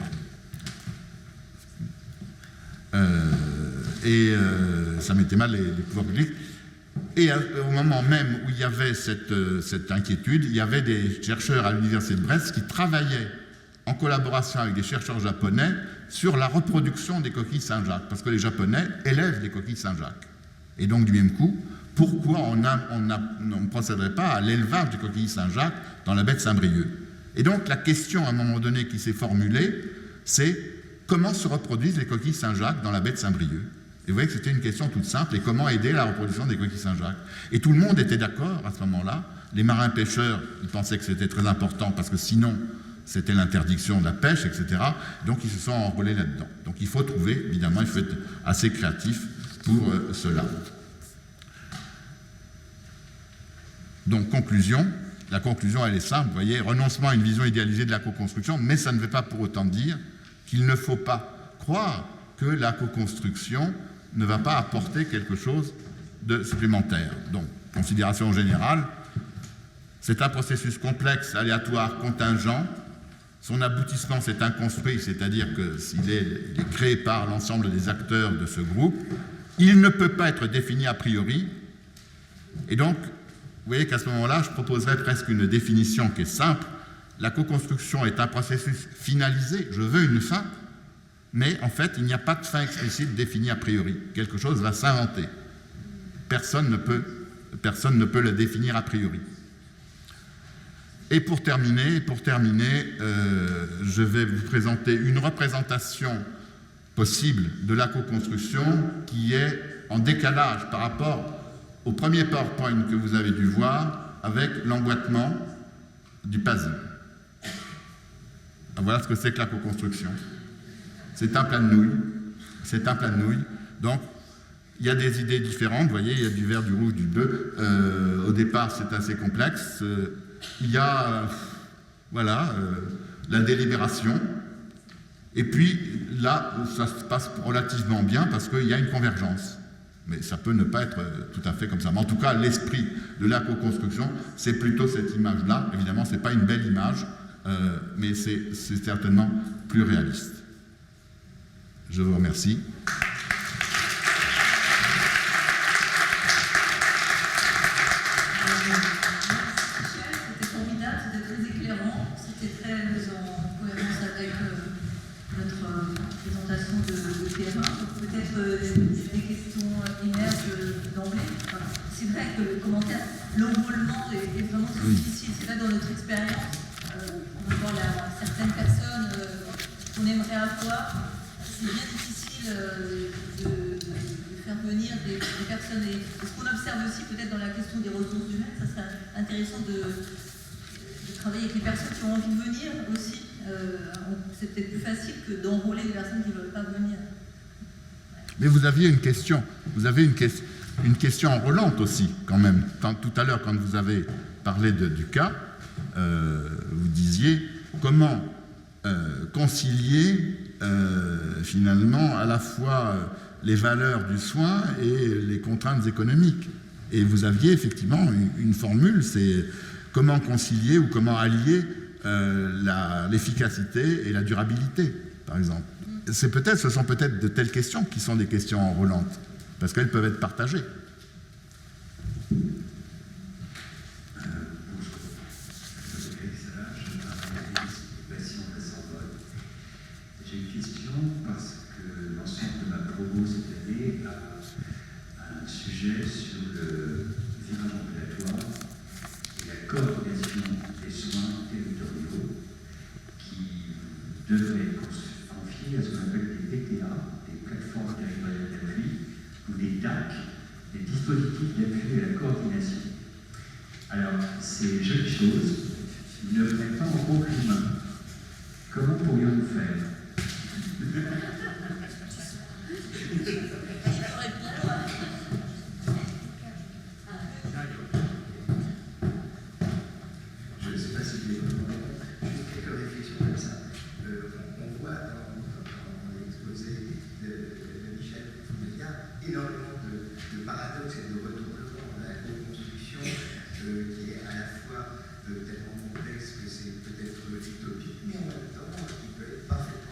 Ça mettait mal les pouvoirs publics. Et au moment même où il y avait cette inquiétude, il y avait des chercheurs à l'université de Brest qui travaillaient en collaboration avec des chercheurs japonais sur la reproduction des coquilles Saint-Jacques, parce que les Japonais élèvent des coquilles Saint-Jacques. Et donc, du même coup, pourquoi on ne procéderait pas à l'élevage des coquilles Saint-Jacques dans la baie de Saint-Brieuc ? Et donc, la question, à un moment donné, qui s'est formulée, c'est comment se reproduisent les coquilles Saint-Jacques dans la baie de Saint-Brieuc ? Et vous voyez que c'était une question toute simple, et comment aider la reproduction des coquilles Saint-Jacques ? Et tout le monde était d'accord à ce moment-là. Les marins-pêcheurs, ils pensaient que c'était très important, parce que sinon, c'était l'interdiction de la pêche, etc. Donc, ils se sont enrôlés là-dedans. Donc, il faut trouver, évidemment, il faut être assez créatif pour cela. Donc, la conclusion, elle est simple, vous voyez, renoncement à une vision idéalisée de la co-construction, mais ça ne veut pas pour autant dire qu'il ne faut pas croire que la co-construction ne va pas apporter quelque chose de supplémentaire. Donc, considération générale, c'est un processus complexe, aléatoire, contingent. Son aboutissement, c'est inconstruit, c'est-à-dire que s'il est créé par l'ensemble des acteurs de ce groupe, il ne peut pas être défini a priori, Et donc, vous voyez qu'à ce moment-là, je proposerais presque une définition qui est simple. La co-construction est un processus finalisé, je veux une fin, mais en fait, il n'y a pas de fin explicite définie a priori. Quelque chose va s'inventer. Personne ne peut le définir a priori. Et pour terminer, je vais vous présenter une représentation possible de la co-construction qui est en décalage par rapport au premier PowerPoint que vous avez dû voir avec l'emboîtement du puzzle. Voilà ce que c'est que la co-construction. C'est un plat de nouilles. Donc, il y a des idées différentes. Vous voyez, il y a du vert, du rouge, du bleu. Au départ, c'est assez complexe. Il y a, la délibération. Et puis, là, ça se passe relativement bien parce qu'il y a une convergence. Mais ça peut ne pas être tout à fait comme ça. Mais en tout cas, l'esprit de la co-construction, c'est plutôt cette image-là. Évidemment, ce n'est pas une belle image, mais c'est certainement plus réaliste. Je vous remercie. C'était formidable, c'était très éclairant, c'était très en cohérence avec notre présentation de terrain. Peut-être des questions émergent d'emblée. Enfin, c'est vrai que le commentaire, l'enrôlement est vraiment très difficile. C'est vrai dans notre expérience, on voit certaines personnes qu'on aimerait avoir. C'est bien difficile de faire venir des personnes. Et ce qu'on observe aussi peut-être dans la question des ressources humaines, ça serait intéressant de travailler avec les personnes qui ont envie de venir aussi. C'est peut-être plus facile que d'enrôler des personnes qui ne veulent pas venir. Mais vous aviez une question. Vous avez une question enrôlante aussi, quand même. Tout à l'heure, quand vous avez parlé du cas, vous disiez comment concilier finalement à la fois les valeurs du soin et les contraintes économiques. Et vous aviez effectivement une formule, c'est comment concilier ou comment allier l'efficacité et la durabilité, par exemple. Ce sont peut-être de telles questions qui sont des questions enrôlantes, parce qu'elles peuvent être partagées. J'ai une question parce que l'ensemble de ma promo cette année a un sujet sur le virage ambulatoire et la coordination des soins territoriaux qui devrait être confiée à ce qu'on appelle des PTA, des plateformes territoriales d'appui, ou des DAC, des dispositifs d'appui à la coordination. Alors, ces jeunes choses ne prennent pas en compte l'humain. Comment pourrions-nous faire ? Je ne sais pas si vous avez juste quelques réflexions comme ça. On voit dans l'exposé de Michel qu'il y a énormément de paradoxes et de retournements dans la co-construction qui est à la fois tellement complexe que c'est peut-être utopique, mais en même temps qui peut être parfaitement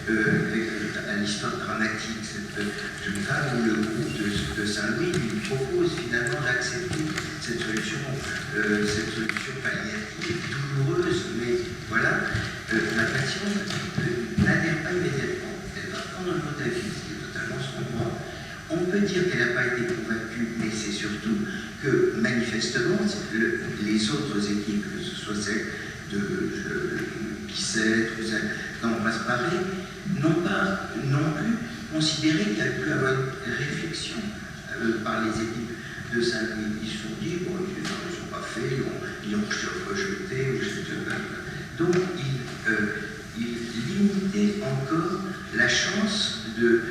à l'histoire dramatique, cette jeune femme où le groupe de Saint-Louis lui propose finalement d'accepter cette solution palliative, douloureuse, mais voilà, la patiente n'adhère pas immédiatement. Elle va prendre un modafinil, ce qui est totalement son droit. On peut dire qu'elle n'a pas été convaincue, mais c'est surtout que manifestement, les autres équipes, que ce soit celle de Bicêtre ou celle d'Ambroise-Paré, n'ont pas non plus considéré qu'il y a pu avoir une réflexion par les équipes de Saint-Louis. Ils se sont dit, bon, ils ne sont pas faits, ils ont rejeté, donc ils limitaient encore la chance de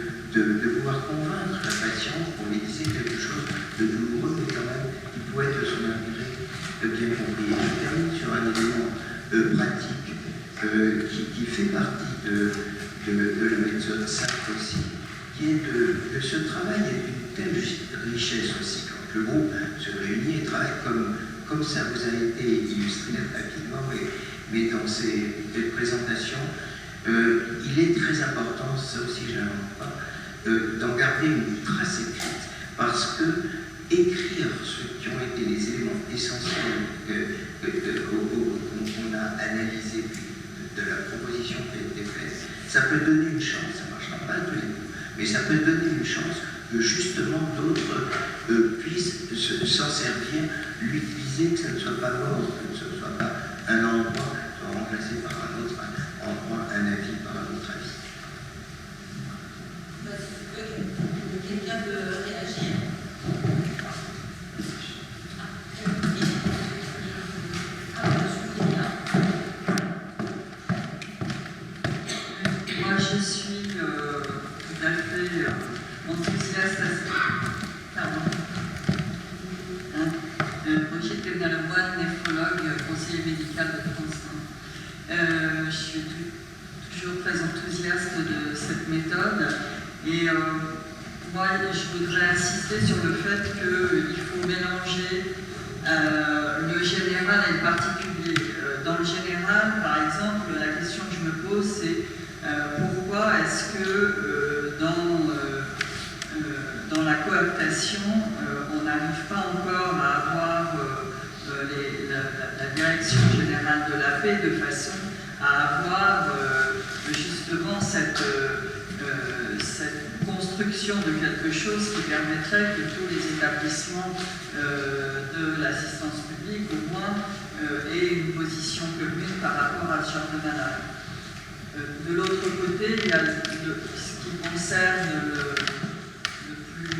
pouvoir convaincre la patiente pour lui disait quelque chose de douloureux, mais quand même, qui pouvait être de son intérêt bien compris. Et je termine sur un élément pratique qui fait partie de la méthode simple aussi, qui est de ce travail est d'une telle richesse aussi. Quand le groupe se réunit et travaille comme ça vous a été illustré rapidement, mais dans ces présentations, il est très important, ça aussi je n'invente pas, d'en garder une trace écrite, parce que écrire ce qui ont été les éléments essentiels qu'on a analysés de la proposition qui a été faite, ça peut donner une chance, ça ne marchera pas à tous les coups, mais ça peut donner une chance que justement d'autres puissent s'en servir, l'utiliser, que ça ne soit pas mort, que ce ne soit pas un endroit soit remplacé par un autre endroit, un avis par un autre avis. Quelqu'un veut réagir? Moi, je suis tout à fait enthousiaste. Brigitte Leblanc-Lemoine, néphrologue, conseiller médical de France 1. Je suis toujours très enthousiaste de cette méthode et moi, je voudrais insister sur le fait qu'il faut mélanger le général et le particulier. Dans le général, par exemple, la question que je me pose, c'est pourquoi est-ce que dans la cooptation, on n'arrive pas encore à avoir la direction générale de la paix de façon à avoir justement cette construction de quelque chose qui permettrait que tous les établissements de l'assistance publique, au moins, aient une position commune par rapport à ce genre de malade. De l'autre côté, il y a ce qui concerne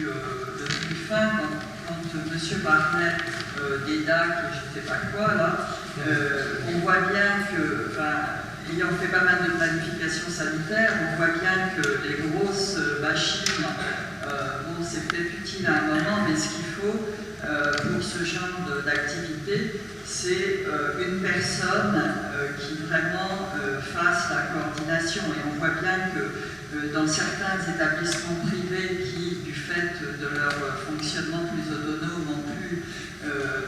le plus fin, quand M. parlait des DAC et je ne sais pas quoi, là, on voit bien que, ayant fait pas mal de planification sanitaire, on voit bien que les grosses machines, bon, c'est peut-être utile à un moment, mais ce qu'il faut pour ce genre d'activité, c'est une personne qui vraiment fasse la coordination. Et on voit bien que dans certains établissements privés qui, du fait de leur fonctionnement plus autonome, ont pu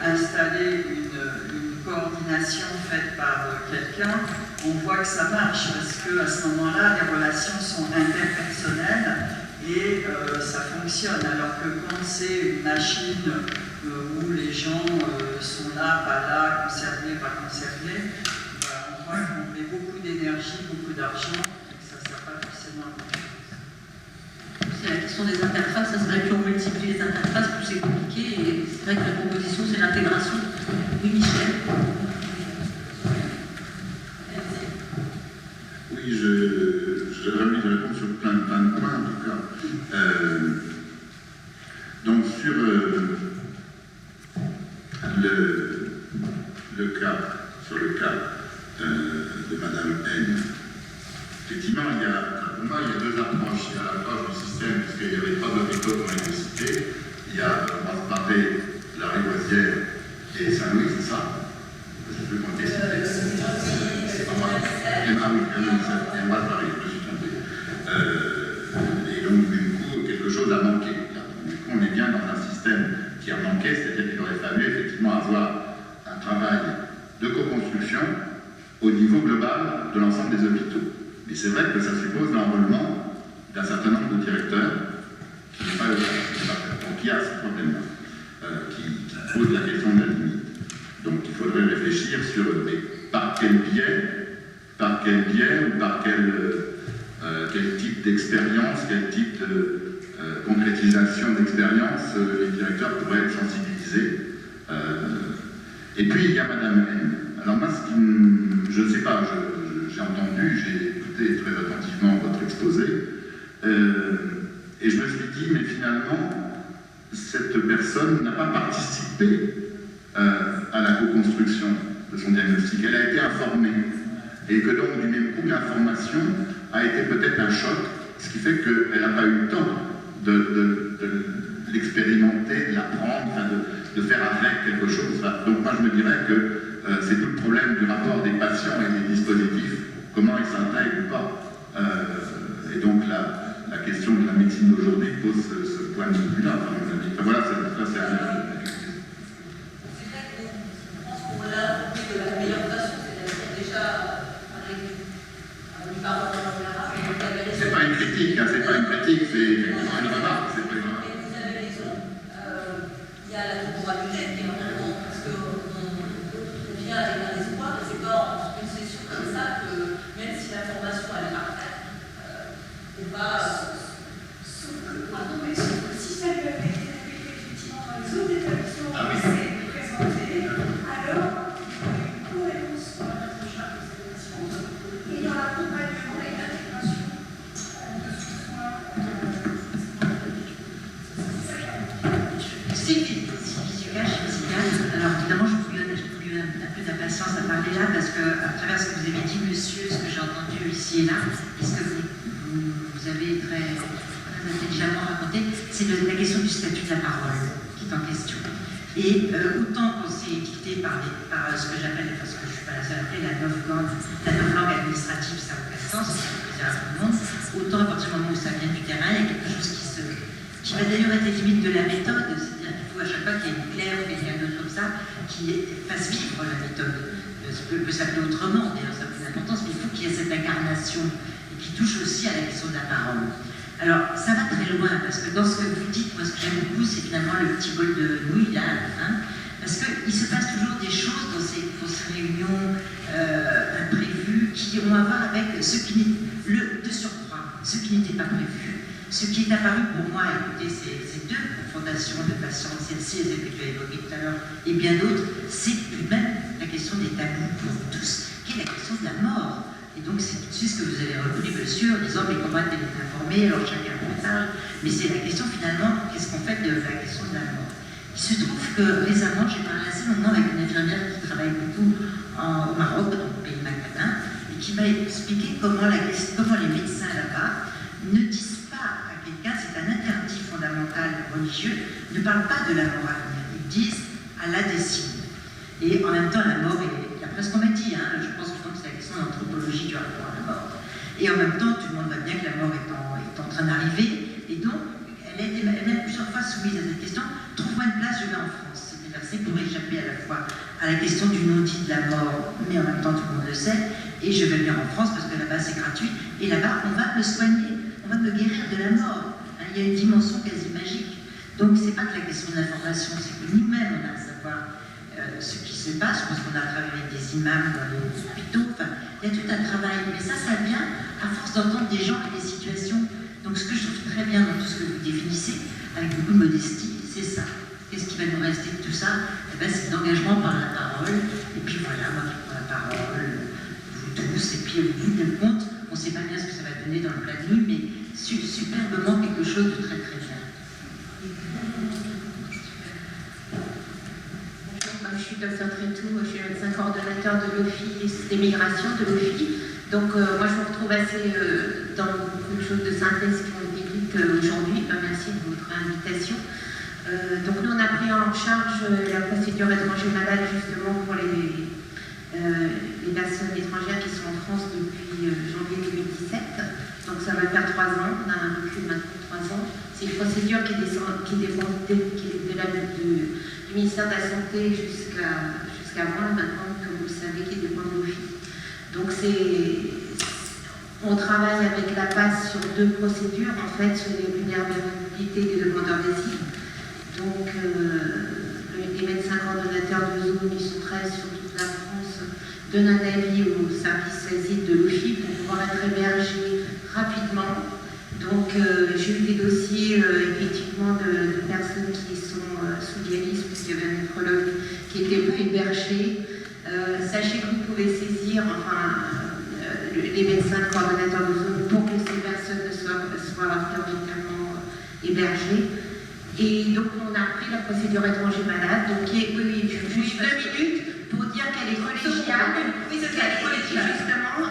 installer une coordination faite par quelqu'un, on voit que ça marche parce qu'à ce moment-là, les relations sont interpersonnelles et ça fonctionne. Alors que quand c'est une machine où les gens sont là, pas là, concernés, pas concernés, on voit qu'on met beaucoup d'énergie, beaucoup d'argent et que ça ne sert pas forcément à grand chose. C'est la question des interfaces, c'est vrai que plus on multiplie les interfaces, plus c'est compliqué, et c'est vrai que la proposition, c'est l'intégration. Oui, Michel. Oui, j'aurais envie de répondre sur plein de points, en tout cas. Donc, sur le cas de Madame N, effectivement, pour moi, il y a deux approches. Il y a l'approche du système, puisqu'il n'y avait pas d'hôpitaux qui ont été cités. Il y a Ambroise-Paré, la Rivoisière et Saint-Louis, c'est ça? Je peux compter c'est pas mal. Et Ambroise-Paré, je me suis trompé. Et donc, du coup, quelque chose a manqué. Du coup, on est bien dans un système qui a manqué, c'est-à-dire qu'il aurait fallu effectivement avoir un travail de co-construction au niveau global de l'ensemble des hôpitaux. Et c'est vrai que ça suppose l'enrôlement d'un certain nombre de directeurs, qui n'est pas le cas. Donc il y a ce problème-là, qui pose la question de la limite. Donc il faudrait réfléchir sur par quel biais ou par quel type d'expérience, quel type de concrétisation d'expérience les directeurs pourraient être sensibilisés. Et puis il y a Madame N. Alors moi, je ne sais pas, j'ai entendu, j'ai écouté très attentivement votre exposé, et je me suis dit, mais finalement, cette personne n'a pas participé à la co-construction de son diagnostic. Elle a été informée. Et que donc, du même coup, l'information a été peut-être un choc, ce qui fait qu'elle n'a pas eu le temps de l'expérimenter, de l'apprendre, enfin de faire avec quelque chose. Donc moi, je me dirais que c'est tout le problème du rapport des patients et des dispositifs, comment ils s'intègrent ou pas. Et donc la question de la médecine d'aujourd'hui pose ce point de vue-là. Enfin, voilà, ça c'est un... C'est vrai qu'on pense qu'on l'a appris de la meilleure façon, c'est-à-dire déjà avec du parole en général. C'est pas une critique, hein, c'est pas une critique, c'est effectivement une remarque. Mais vous avez raison, il y a la temporalité qui est vraiment, parce qu'on vient avec un espoir, et c'est pas une session comme ça que, même si l'information elle est parfaite, on va... Pardon, mais si ça lui avait été appliqué effectivement dans les autres établissements où c'est présenté, alors il y aurait une cohérence dans la prise en charge des patients et dans l'accompagnement et l'intégration de ce soin. Sylvie Sucage, alors évidemment je vous ai un peu d'impatience à parler là parce que à travers ce que vous avez dit, monsieur, ce que j'ai entendu ici et là, et ce que vous avez très intelligemment raconté, c'est la question du statut de la parole qui est en question. Et autant qu'on s'est dicté par ce que j'appelle, parce que je ne suis pas la seule à appeler, la novlangue administrative, ça n'a aucun sens, ça fait plaisir à tout le monde, autant à partir du moment où ça vient du terrain, il y a quelque chose qui va d'ailleurs être limite de la méthode, c'est-à-dire qu'il faut à chaque fois qu'il y ait une claire ou quelque chose comme ça, qui fasse vivre la méthode. Ça peut s'appeler autrement, d'ailleurs ça a plus d'importance, mais il faut qu'il y ait cette incarnation et qui touche aussi à la question de la parole. Alors, ça va très loin, parce que dans ce que vous dites, moi ce que j'aime beaucoup, c'est finalement le petit bol de nouilles, là, à la fin, parce qu'il se passe toujours des choses dans ces réunions imprévues qui ont à voir avec ce qui de surcroît, ce qui n'était pas prévu. Ce qui est apparu pour moi, écoutez, ces deux confrontations de patients, celle-ci, celle que tu as évoquée tout à l'heure, et bien d'autres, c'est tout de même la question des tabous pour vous tous, qui est la question de la mort. Et donc, c'est tout de suite ce que vous avez reconnu, monsieur, en disant, mais comment elle est informée, alors chacun a ça. Mais c'est la question, finalement, qu'est-ce qu'on fait de la question de la mort? Il se trouve que récemment, j'ai parlé assez longtemps avec une infirmière qui travaille beaucoup au Maroc, dans le pays maghrébin, et qui m'a expliqué comment les médecins là-bas ne disent pas à quelqu'un, c'est un interdit fondamental religieux, ne parlent pas de la mort à venir, ils disent à la décime. Et en même temps, la mort est, d'après ce qu'on m'a dit, hein, je pense que c'est la question d'anthropologie du rapport à la mort. Et en même temps, tout le monde voit bien que la mort est en train d'arriver, et donc, elle est plusieurs fois soumise à cette question. Trouve-moi une place, je vais en France. C'est versé pour échapper à la fois à la question du non-dit de la mort, mais en même temps, tout le monde le sait, et je vais venir en France parce que là-bas, c'est gratuit, et là-bas, on va me soigner. On va me guérir de la mort. Il y a une dimension quasi magique. Donc, c'est pas que la question de l'information, c'est que nous-mêmes, on a à savoir ce qui se passe. Je pense qu'on a travaillé avec des imams dans les hôpitaux. Enfin, il y a tout un travail. Mais ça vient à force d'entendre des gens et des situations. Donc, ce que je trouve très bien dans tout ce que vous définissez, avec beaucoup de modestie, c'est ça. Qu'est-ce qui va nous rester de tout ça? Eh bien, c'est l'engagement par la parole. Et puis voilà, moi qui prends la parole, vous tous. Et puis, au bout du compte, on ne sait pas bien ce que ça va donner dans le plat de nuit, mais superbement quelque chose de très très bien. Je suis Dr Trétou, je suis médecin coordonnateur de l'Office des migrations de l'OFI. Donc moi je me retrouve assez dans beaucoup de choses de synthèse qui ont été dites aujourd'hui. Merci de votre invitation. Donc nous on a pris en charge la procédure étranger malade justement pour les personnes étrangères qui sont en France depuis janvier 2017. Donc ça va faire 3 ans, on a un recul maintenant de 3 ans. C'est une procédure qui dépend du ministère de la Santé jusqu'à moi, maintenant que vous le savez, qui dépend de l'OFI. Donc On travaille avec la PAS sur 2 procédures, en fait, sur les vulnérabilités des demandeurs d'asile. Donc, les médecins coordonnateurs de zone, ils sont 13 sur toute la France, donnent un avis au service asile de l'OFI pour pouvoir être hébergés rapidement. Donc, j'ai eu des dossiers, effectivement, de personnes qui sont sous dialyse, puisqu'il y avait un néphrologue qui était peu hébergé. Sachez que vous pouvez saisir, les médecins coordonnateurs de zone pour que ces personnes soient prioritairement hébergées. Et donc on a pris la procédure étranger malade, donc juste 2 minutes pour dire qu'elle est collégiale. Oui, c'est qu'elle est collégiale. Justement,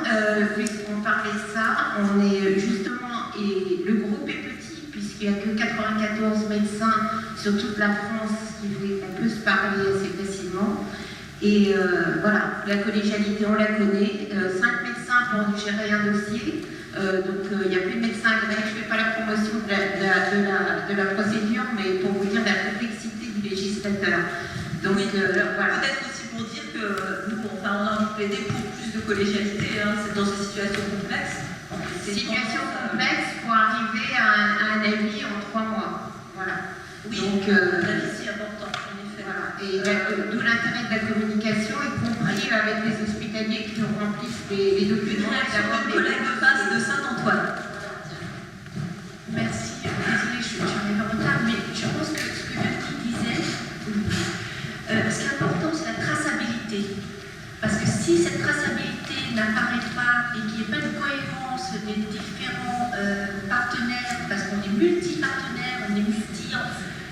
puisqu'on parlait de ça, on est justement, et le groupe est petit, puisqu'il n'y a que 94 médecins sur toute la France, ce qui fait qu'on peut se parler assez facilement. Et voilà, la collégialité, on la connaît. 5 médecins pour gérer un dossier. Donc il n'y a plus de médecins agréés. Je ne fais pas la promotion de la procédure, mais pour vous dire la complexité du législateur. Donc voilà. Peut-être aussi pour dire que nous, on a envie de plaider pour plus de collégialité, c'est dans ces situations complexes. Situation complexe pour arriver à un avis en 3 mois. Voilà. Oui, donc l'avis c'est important, en effet. Voilà. Et d'où l'intérêt de la communication, y compris avec les hospitaliers qui nous remplissent les documents. Mon collègue de face de Saint-Antoine. Merci. Désolée, je suis arrivée en retard, mais je pense que ce que Bertie disait, ce qui est important, c'est la traçabilité. Parce que si cette traçabilité n'apparaît pas et qu'il n'y ait pas de cohérence des différents partenaires, parce qu'on est multi-partenaires, on est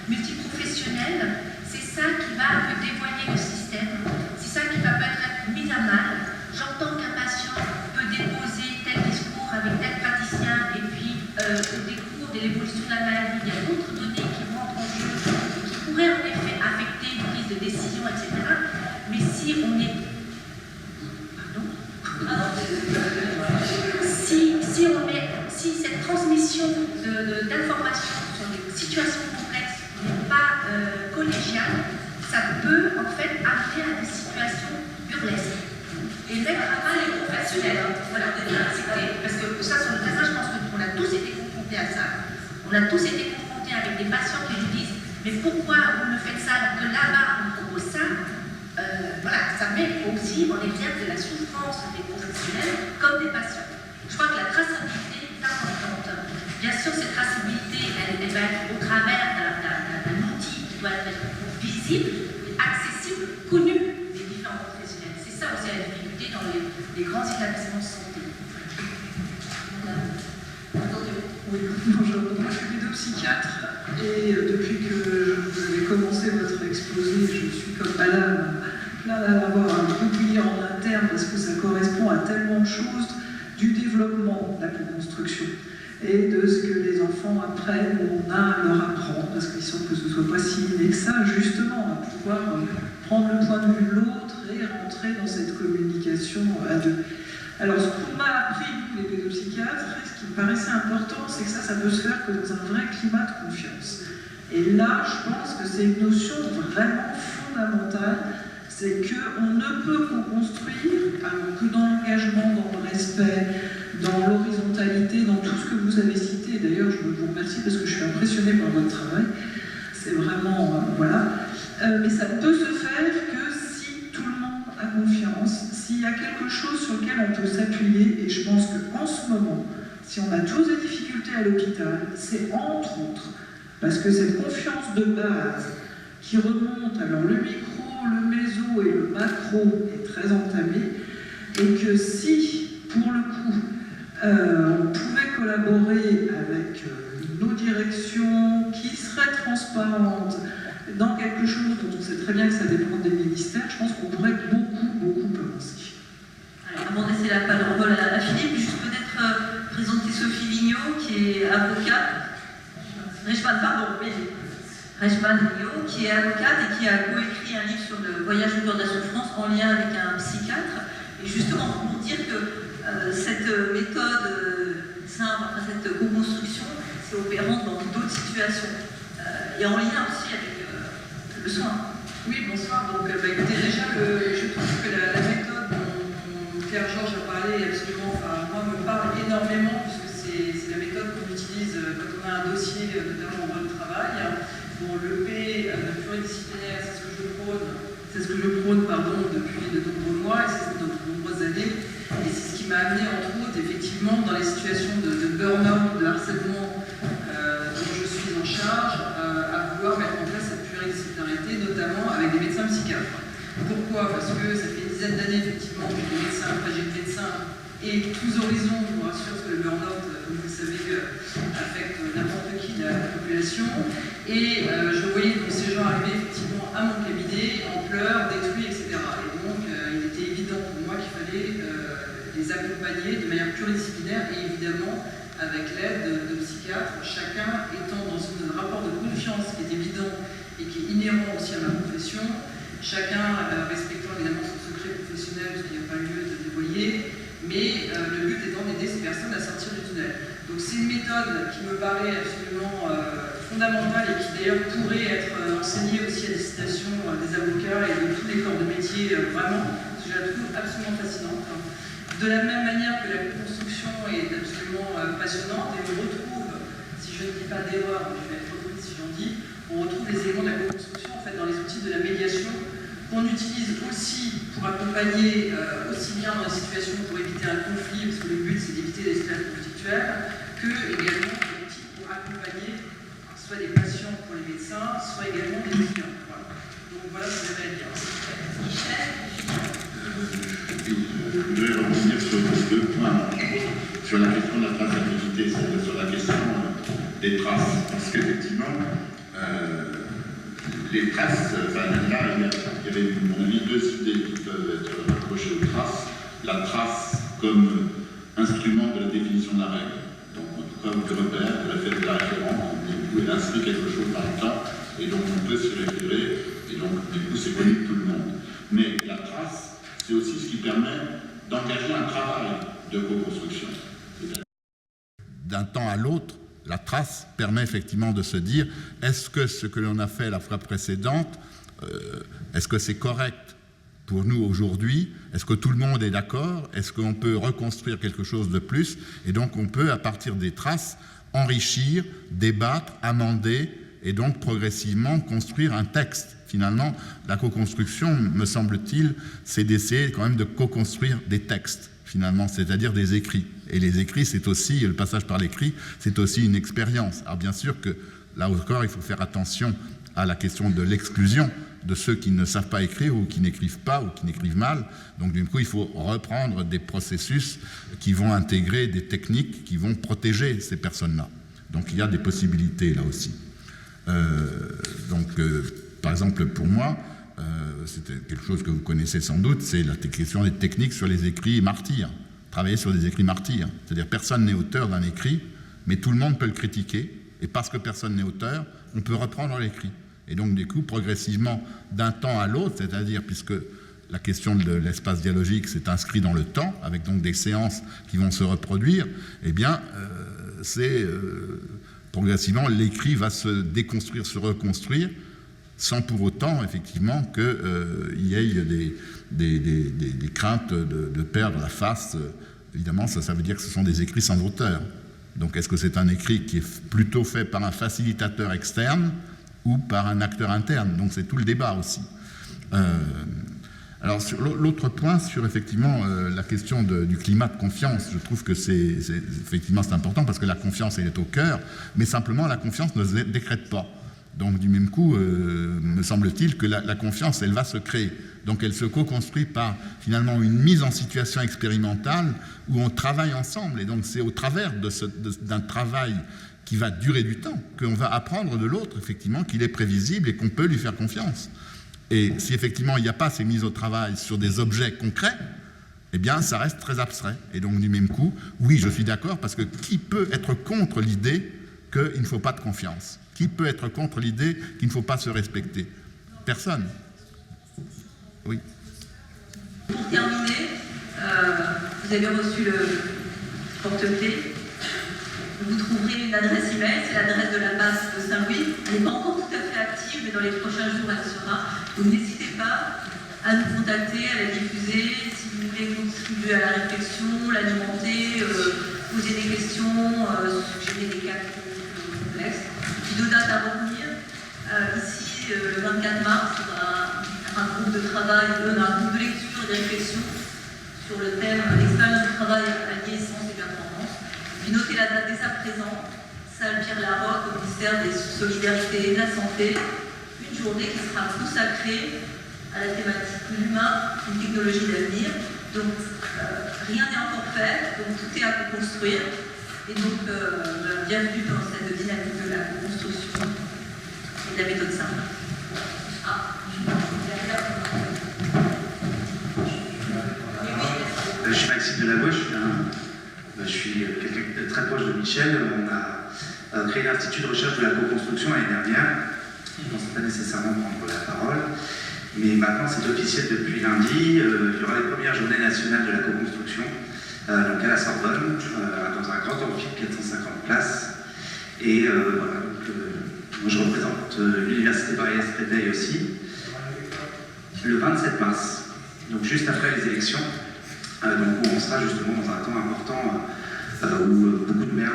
multi-professionnels, c'est ça qui va un peu dévoyer le système, c'est ça qui va peut-être être mis à mal. J'entends qu'un patient peut déposer tel discours avec tel praticien et puis au décours de l'évolution de la maladie, il y a d'autres données qui rentrent en jeu et qui pourraient en effet affecter une prise de décision, etc. Mais si on est... Si cette transmission d'informations sur les situations complexes n'est pas collégiale, ça peut en fait amener à des situations burlesques et mettre à mal les professionnels. Voilà, parce que ça, sur le terrain, je pense qu'on a tous été confrontés à ça. On a tous été confrontés avec des patients qui nous disent « Mais pourquoi vous me faites ça alors que là-bas, on propose ça ?» Voilà, ça met aussi en évidence de la souffrance des professionnels comme des patients. Je crois que la traçabilité est importante. Bien sûr, cette traçabilité, elle va être au travers d'un outil qui doit être visible, accessible, connu des différents professionnels. C'est ça aussi la difficulté dans les grands établissements de santé. Oui, bonjour, moi je suis pédopsychiatre et depuis que vous avez commencé votre exposé, je suis comme madame là à avoir un peu plié en interne parce que ça correspond à tellement de choses du développement de la co-construction et de ce que les enfants apprennent ou on a à leur apprendre, parce qu'il semble que ce ne soit pas si inné que ça, justement, à pouvoir prendre le point de vue de l'autre et rentrer dans cette communication à deux. Alors, ce qu'on m'a appris, nous, les pédopsychiatres, ce qui me paraissait important, c'est que ça peut se faire que dans un vrai climat de confiance. Et là, je pense que c'est une notion vraiment fondamentale, c'est qu'on ne peut co-construire alors que dans l'engagement, dans le respect, dans l'horizontalité, dans tout ce que vous avez cité. D'ailleurs, je vous remercie parce que je suis impressionnée par votre travail. C'est vraiment... voilà. Mais ça ne peut se faire que si tout le monde a confiance, s'il y a quelque chose sur lequel on peut s'appuyer. Et je pense qu'en ce moment, si on a tous des difficultés à l'hôpital, c'est entre autres parce que cette confiance de base qui remonte, alors le micro, le méso et le macro est très entamé, et que si, pour le coup, on pouvait collaborer avec nos directions qui seraient transparentes dans quelque chose dont on sait très bien que ça dépend des ministères, je pense qu'on pourrait beaucoup avancer. Alors, avant de laisser la parole à Philippe, juste peut-être présenter Sophie Vigneault, qui est avocate. Rejman Vigneault, qui est avocate et qui a coécrit un livre sur le voyage au cœur de la souffrance en lien avec un psychiatre. Et justement, pour dire que cette méthode simple, cette co-construction, c'est opérant dans d'autres situations. Et en lien aussi avec le soin. Oui, bonsoir. Donc, écoutez, déjà, je trouve que la méthode dont Claire Georges a parlé absolument, enfin, moi, me parle énormément, puisque c'est la méthode qu'on utilise quand on a un dossier, notamment en droit du travail. Bon, le P pluridisciplinaire, c'est ce que je prône depuis de nombreux mois, et c'est de nombreuses années. Et c'est ce qui m'a amené, entre autres, effectivement, dans les situations de burn-out, de harcèlement dont je suis en charge, à vouloir mettre en place cette pluridisciplinarité, notamment avec des médecins psychiatres. Pourquoi? Parce que ça fait une dizaine d'années, effectivement, que j'ai des médecins et tous horizons, je vous rassure, parce que le burn-out, comme vous le savez, affecte n'importe qui de la population. Et je voyais donc ces gens arriver effectivement à mon cabinet, en pleurs, détruits, etc. Et donc, il était évident pour moi qu'il fallait les accompagner de manière pluridisciplinaire et évidemment avec l'aide de psychiatres, chacun étant dans un rapport de confiance qui est évident et qui est inhérent aussi à ma profession, chacun respectant évidemment son secret professionnel, parce qu'il n'y a pas lieu de dévoiler, mais le but étant d'aider ces personnes à sortir du tunnel. Donc c'est une méthode qui me paraît absolument fondamentale et qui d'ailleurs pourrait être enseignée aussi à destination des avocats et de tous les corps de métier, vraiment, parce que je la trouve absolument fascinante. De la même manière que la construction est absolument passionnante, et on retrouve, si je ne dis pas d'erreur, mais je vais être reprise si j'en dis, on retrouve les éléments de la construction en fait, dans les outils de la médiation qu'on utilise aussi pour accompagner aussi bien dans les situations pour éviter un conflit, parce que le but c'est d'éviter l'esclavage conflictuel, que également des outils pour accompagner soit des patients pour les médecins, soit également des clients. Voilà. Donc voilà ce que j'avais à dire. Michel? Je voudrais revenir sur deux points. Sur la question de la traçabilité, c'est-à-dire sur la question des traces. Parce qu'effectivement, les traces, enfin là, il y avait, à mon avis, deux idées qui peuvent être rapprochées aux traces. La trace comme instrument de la définition de la règle, donc comme de repère, de fait de la référence, où elle inscrit quelque chose dans le temps, et donc on peut s'y référer, et donc du coup c'est connu de tout le monde. Mais la trace, c'est aussi ce qui permet d'engager un travail de co-construction. D'un temps à l'autre, la trace permet effectivement de se dire, est-ce que ce que l'on a fait la fois précédente, est-ce que c'est correct pour nous aujourd'hui? Est-ce que tout le monde est d'accord? Est-ce qu'on peut reconstruire quelque chose de plus? Et donc on peut, à partir des traces, enrichir, débattre, amender, et donc progressivement construire un texte. Finalement, la co-construction, me semble-t-il, c'est d'essayer quand même de co-construire des textes, finalement, c'est-à-dire des écrits. Et les écrits, c'est aussi, le passage par l'écrit, c'est aussi une expérience. Alors bien sûr que, là encore, il faut faire attention à la question de l'exclusion de ceux qui ne savent pas écrire ou qui n'écrivent pas ou qui n'écrivent mal. Donc du coup, il faut reprendre des processus qui vont intégrer des techniques qui vont protéger ces personnes-là. Donc il y a des possibilités là aussi. Par exemple, pour moi, c'était quelque chose que vous connaissez sans doute, c'est la question des techniques sur les écrits martyrs. Travailler sur des écrits martyrs. C'est-à-dire personne n'est auteur d'un écrit, mais tout le monde peut le critiquer. Et parce que personne n'est auteur, on peut reprendre l'écrit. Et donc, du coup, progressivement, d'un temps à l'autre, c'est-à-dire puisque la question de l'espace dialogique s'est inscrite dans le temps, avec donc des séances qui vont se reproduire, eh bien, progressivement, l'écrit va se déconstruire, se reconstruire, sans pour autant, effectivement, qu'il y ait des craintes de perdre la face. Évidemment, ça veut dire que ce sont des écrits sans auteur. Donc, est-ce que c'est un écrit qui est plutôt fait par un facilitateur externe ou par un acteur interne? Donc, c'est tout le débat aussi. Alors, sur l'autre point, sur effectivement la question du climat de confiance, je trouve que effectivement c'est important parce que la confiance, elle est au cœur, mais simplement la confiance ne se décrète pas. Donc, du même coup, me semble-t-il que la confiance, elle va se créer. Donc, elle se co-construit par, finalement, une mise en situation expérimentale où on travaille ensemble. Et donc, c'est au travers d'un travail qui va durer du temps qu'on va apprendre de l'autre, effectivement, qu'il est prévisible et qu'on peut lui faire confiance. Et si, effectivement, il n'y a pas ces mises au travail sur des objets concrets, eh bien, ça reste très abstrait. Et donc, du même coup, oui, je suis d'accord, parce que qui peut être contre l'idée qu'il ne faut pas de confiance? Qui peut être contre l'idée qu'il ne faut pas se respecter? Personne. Oui. Pour terminer, vous avez reçu le porte-clés. Vous trouverez une adresse email, c'est l'adresse de la base de Saint-Louis. Elle n'est pas encore tout à fait active, mais dans les prochains jours, elle sera. Donc n'hésitez pas à nous contacter, à la diffuser. Si vous vous voulez contribuer à la réflexion, l'alimenter, poser des questions, suggérer des cas complexes. Puis deux dates à retenir. Ici, le 24 mars, il y aura un groupe de travail, un groupe de lecture et de réflexion sur le thème l'expérience du travail alliée sens et performance. Puis notez la date dès à présent, salle Pierre-Larocque, au ministère des Solidarités et de la Santé, une journée qui sera consacrée à la thématique de l'humain, une technologie d'avenir. Donc rien n'est encore fait, donc tout est à construire. Et donc bienvenue dans cette dynamique de la construction et de la méthode simple. Je suis Maxime Delavoye, je suis quelqu'un de très proche de Michel. On a créé l'Institut de recherche de la co-construction l'année dernière. Je ne pense pas nécessairement prendre la parole, mais maintenant c'est officiel depuis lundi. Il y aura les premières journées nationales de la co-construction, donc à la Sorbonne, dans un grand amphi de 450 places. Et voilà, donc, moi je représente l'Université Paris-Est-Créteil aussi, le 27 mars, donc juste après les élections. Donc on sera justement dans un temps important où beaucoup de maires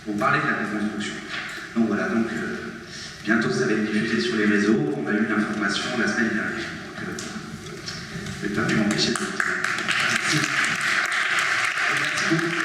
vont parler de la co-construction. Donc voilà, donc bientôt ça va être diffusé sur les réseaux. On a eu l'information la semaine dernière. Donc je ne vais pas pu m'empêcher de le dire. Merci beaucoup.